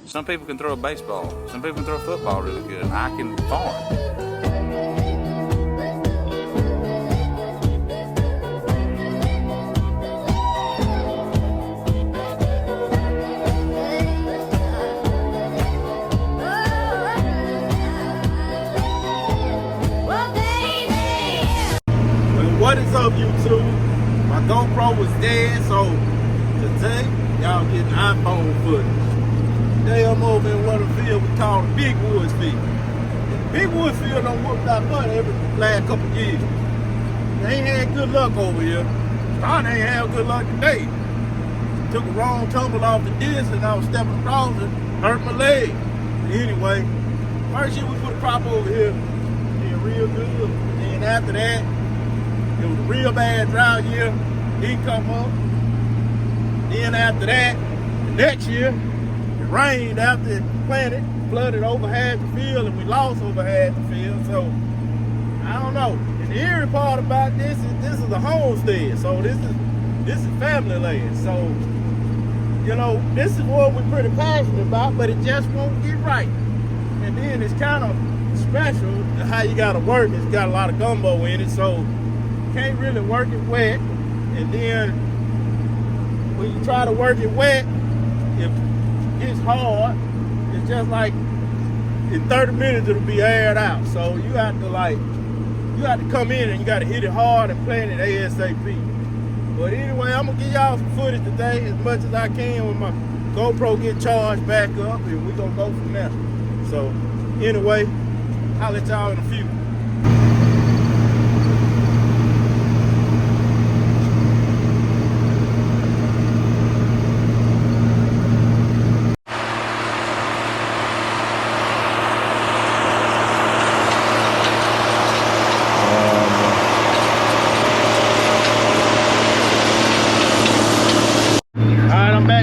Some people can throw a baseball. Some people can throw a football really good. I can farm. What is up, YouTube? My GoPro was dead, so today y'all getting iPhone footage. Today I'm over in what a field we call the Big Woods field. The Big Woods field done whooped our butt every last couple years. They ain't had good luck over here. Starting ain't have good luck today. Took a wrong tumble off the disc and I was stepping across and hurt my leg. Anyway, first year we put a crop over here, did real good. And after that, it was a real bad drought year, didn't come up. Then after that, the next year, it rained after it planted, flooded over half the field, and we lost over half the field. So, I don't know. And the eerie part about this is a homestead. So this is family land. So, you know, this is what we're pretty passionate about, but it just won't get right. And then it's kind of special how you gotta work. It's got a lot of gumbo in it, so can't really work it wet, and then when you try to work it wet, it gets hard. It's just like in 30 minutes it'll be aired out. So you have to come in and you got to hit it hard and plant it ASAP. But anyway, I'm gonna give y'all some footage today as much as I can when my GoPro get charged back up, and we're gonna go from there. So anyway, I'll let y'all in a few.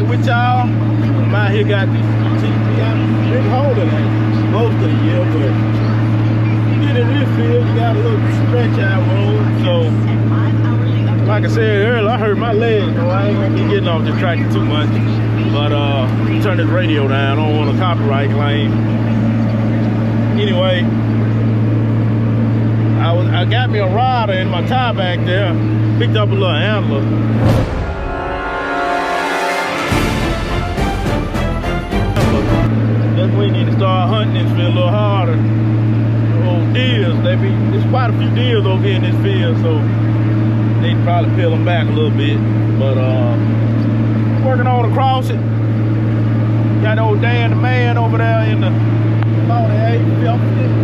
With y'all, I'm out here got this TV. I've been holding it most of the year, but you get in this field, you got a little stretch out road. So, like I said earlier, I hurt my leg, so I ain't gonna be getting off the tractor too much. But turn this radio down. I don't want a copyright claim. Anyway, I got me a rider in my tie back there. Picked up a little antler. We need to start hunting this field a little harder. Old deers, there's quite a few deers over here in this field, so they can probably peel them back a little bit. But working on across it. Got old Dan the man over there in the 48, 50.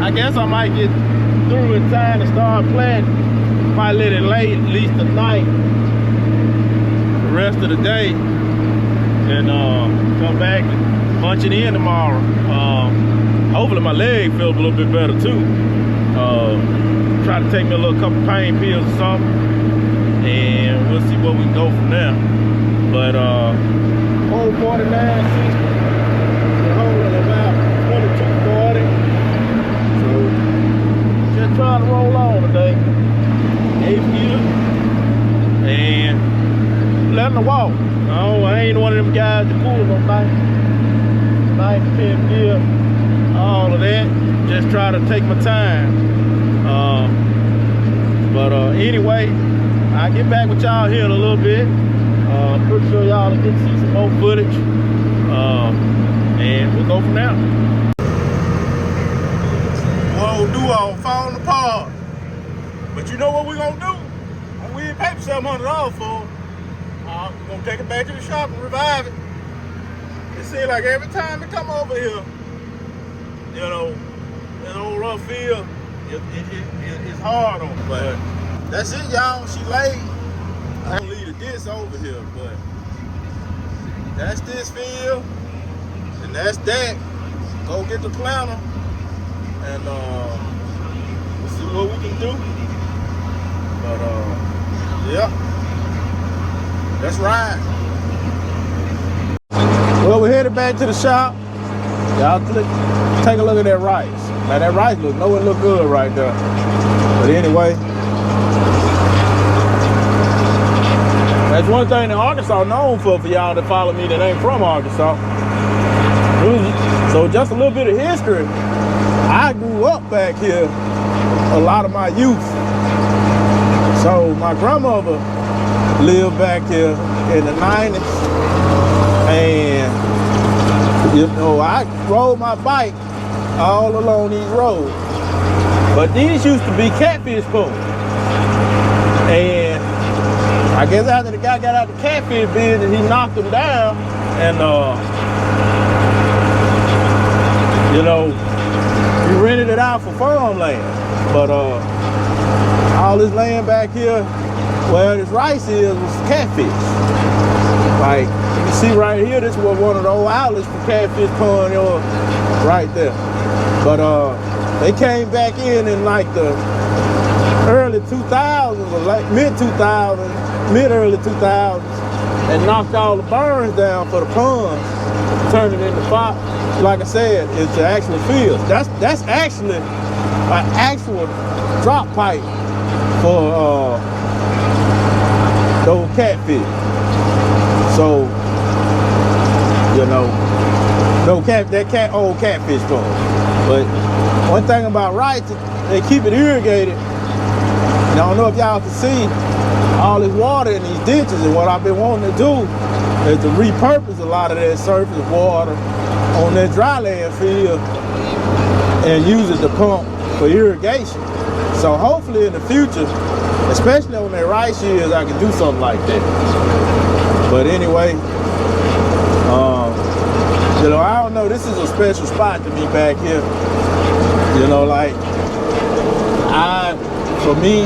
I guess I might get through in time to start planting. Might let it lay at least tonight, the rest of the day, and come back and punch it in tomorrow. Hopefully my leg feels a little bit better too. Try to take me a little couple pain pills or something, and we'll see what we can go from there. But old 4960, we're holding about 2240. Just trying to roll on today. 8th gear. And letting her walk. No, I ain't one of them guys that pull no 9th, 10th gear. All of that. Just try to take my time. But anyway, I'll get back with y'all here in a little bit. Pretty sure y'all will get to see some more footage. And we'll go from there. Duo falling apart. But you know what we're gonna do? We ain't paid $700 for it. We're gonna take it back to the shop and revive it. It seems like every time it come over here, you know, that old rough field, it's hard on it. But that's it, y'all. She laid. I don't leave the disc over here, but that's this field, and that's that. Go get the planter. And we'll see what we can do. But yeah, let's ride. headed back to the shop. Y'all take a look at that rice. Man, that rice look good right there. But anyway, that's one thing that Arkansas known for y'all that follow me that ain't from Arkansas. So just a little bit of history. I grew up back here a lot of my youth. So my grandmother lived back here in the 90s. And you know, I rode my bike all along these roads. But these used to be catfish ponds. And I guess after the guy got out the catfish business, he knocked them down. And you know, he rented it out for farmland. But all this land back here where this rice is was catfish. Like you can see right here, this was one of the old outlets for catfish pond right there. But they came back in like the early 2000s or like mid-early 2000s and knocked all the burns down for the ponds, turned it into fire. Like I said, it's the actual field. That's actually an actual drop pipe for those catfish. So, you know, old catfish pond. But one thing about rice, they keep it irrigated. And I don't know if y'all can see all this water in these ditches, and what I've been wanting to do is to repurpose a lot of that surface water on that dry land field and use it to pump for irrigation. So hopefully in the future, especially on their rice years, I can do something like that. But anyway, you know, I don't know, this is a special spot to me back here. You know, like, for me,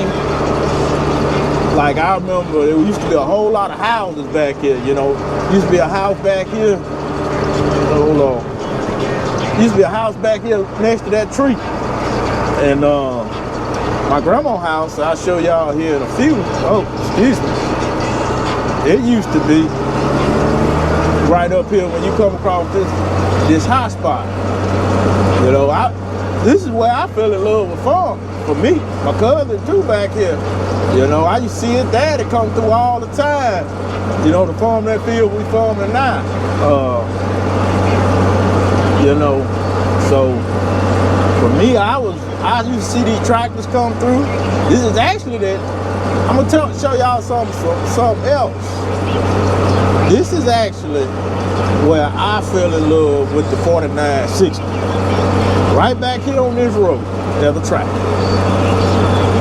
like I remember there used to be a whole lot of houses back here, you know. Used to be a house back here. Hold on. Used to be a house back here next to that tree. And my grandma's house, I'll show y'all here in a few. Oh, excuse me. It used to be right up here when you come across this hot spot. You know, this is where I fell in love with farming. For me, my cousin too back here. You know, I used to see his daddy come through all the time. You know, to farm that field we farming now. You know, so for me, I used to see these tractors come through. This is actually I'm gonna show y'all something else. This is actually where I fell in love with the 4960. Right back here on this road, there's a track.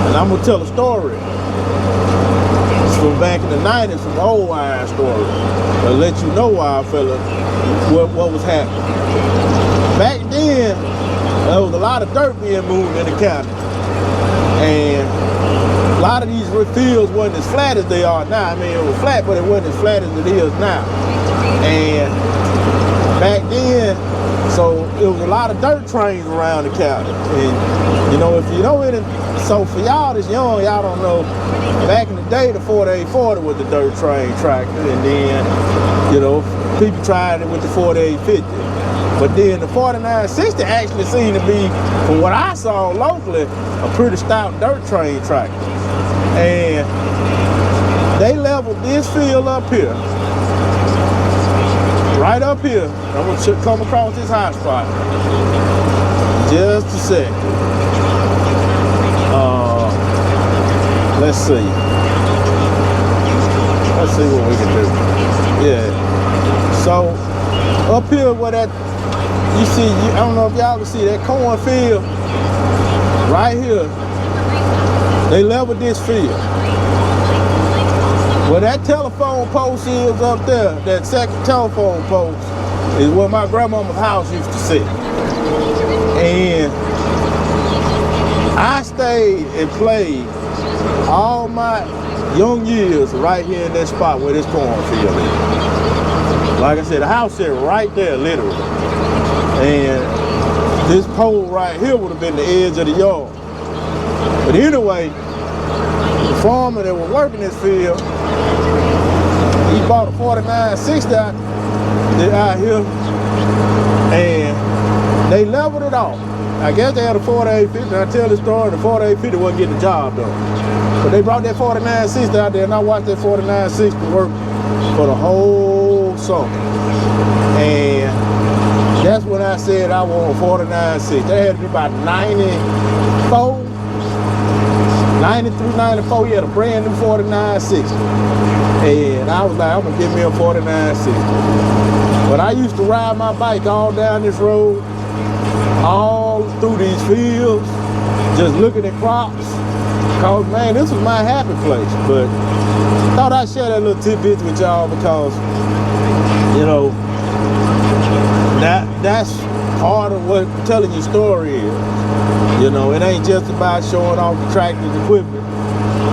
And I'm gonna tell a story. It's from back in the 90s, some old iron story. To let you know why I fell in, what was happening. Back then, there was a lot of dirt being moved in the county. And a lot of these fields wasn't as flat as they are now. I mean, it was flat, but it wasn't as flat as it is now. And back then, so it was a lot of dirt trains around the county. And, you know, if you know it, so for y'all that's young, y'all don't know, back in the day, the 4840 was the dirt train tractor. And then, you know, people tried it with the 4850. But then the 4960 actually seemed to be, from what I saw locally, a pretty stout dirt train tractor. And they leveled this field up here. Right up here. I'm gonna come across this hot spot. Just a second. Let's see. Let's see what we can do. Yeah. So up here where that, you see, I don't know if y'all can see that cornfield right here. They leveled this field. Where that telephone post is up there, that second telephone post, is where my grandmama's house used to sit. And I stayed and played all my young years right here in that spot where this cornfield is. Like I said, the house sit right there, literally. And this pole right here would have been the edge of the yard. But anyway, the farmer that was working this field, he bought a 4960 out out here, and they leveled it off. I guess they had a 4850. I tell the story, the 4850 wasn't getting the job done. But they brought that 4960 out there, and I watched that 4960 work for the whole summer. And that's when I said I want a 4960. They had to be about 94, 90 through 94. You had a brand new 4960. And I was like, I'm gonna get me a 4960. But I used to ride my bike all down this road, all through these fields, just looking at crops. Cause man, this was my happy place. But thought I'd share that little tidbit with y'all because, you know, that's part of what telling your story is. You know, it ain't just about showing off the tractor's equipment.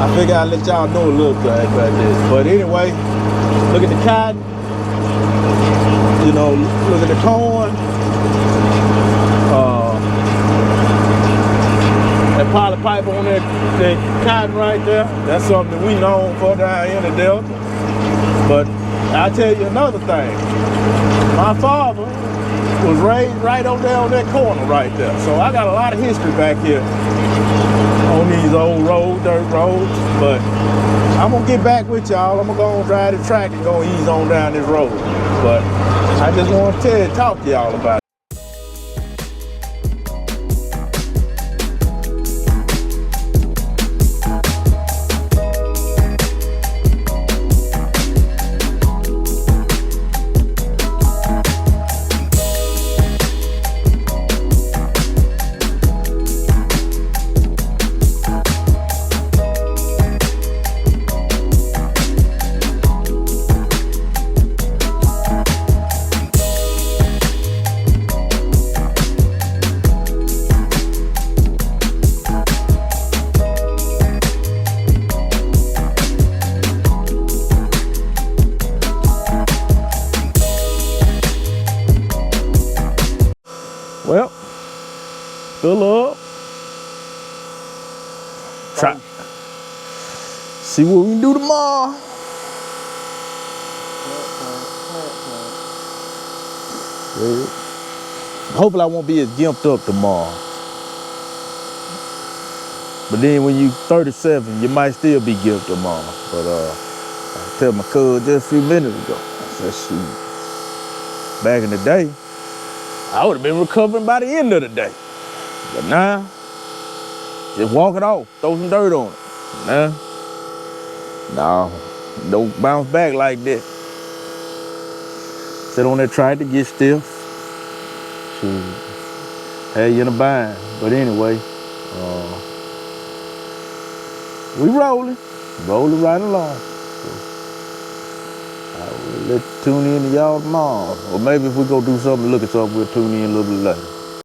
I figure I'll let y'all know a little bit about this. But anyway, look at the cotton. You know, look at the corn. That poly pipe on that cotton right there. That's something that we known for down here in the Delta. But I'll tell you another thing. My father was raised right over there on that corner right there. So I got a lot of history back here on these old roads, dirt roads. But I'm gonna get back with y'all. I'm gonna go and drive the track and go ease on down this road. But I just want to talk to y'all about it. Well, fill up. Try. See what we can do tomorrow. Yeah. Hopefully I won't be as gimped up tomorrow. But then when you 37, you might still be gimped tomorrow. But I tell my cousin just a few minutes ago, I said, shoot, back in the day, I would have been recovering by the end of the day. But now, just walk it off, throw some dirt on it. No, don't bounce back like that. Sit on that tractor, get stiff. Shoot, hey, you in a bind. But anyway, we rolling right along. So I will let you tune in to y'all tomorrow. Or maybe if we go do something, look at something, we'll tune in a little bit later.